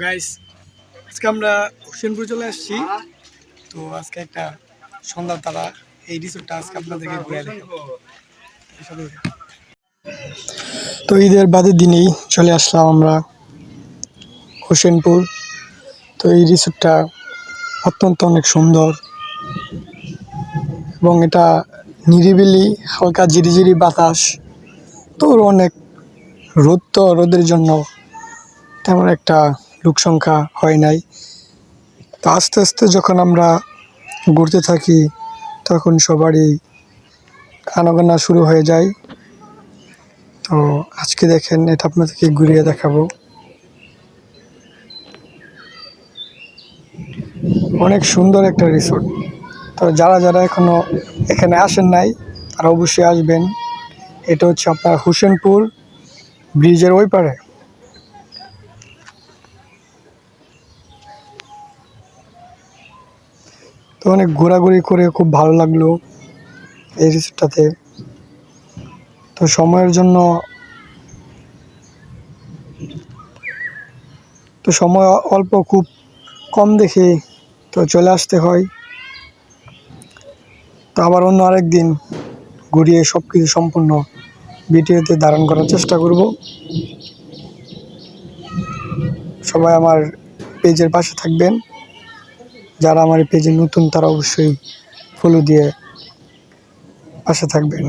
Guys, আজকে আমরা হোসেনপুর চলে আসছি। তো আজকে একটা সন্ধ্যা তারা এই রিসোর্টটা আজকে আপনাদেরকে ঘুরে দেখাবো। তো ঈদের বাদের দিনেই চলে আসলাম আমরা হোসেনপুর। তো এই রিসোর্টটা অত্যন্ত অনেক সুন্দর এবং এটা নিরিবিলি, হালকা ঝিরিঝিরি বাতাস। তো অনেক রোদ, তো রোদের জন্য তেমন একটা লোক সংখ্যা হয় নাই। তো আস্তে আস্তে যখন আমরা ঘুরতে থাকি তখন সবারই আনাগোনা শুরু হয়ে যায়। তো আজকে দেখেন, এটা আপনাদেরকে ঘুরিয়ে দেখাবো। অনেক সুন্দর একটা রিসোর্ট। তো যারা যারা এখনো এখানে আসেন নাই তারা অবশ্যই আসবেন। এটা হচ্ছে আপনার হোসেনপুর ব্রিজের ওই পারে। তো অনেক ঘোরাঘুরি করে খুব ভালো লাগলো এই রিসোর্টটাতে। তো সময়ের জন্য সময় অল্প, খুব কম দেখে তো চলে আসতে হয়। তো আবার অন্য আরেক দিন ঘুরিয়ে সব কিছু সম্পূর্ণ ভিডিওতে ধারণ করার চেষ্টা করব। সবাই আমার পেজের পাশে থাকবেন। যারা আমার পেজে নতুন তারা অবশ্যই ফলো দিয়ে পাশে থাকবেন।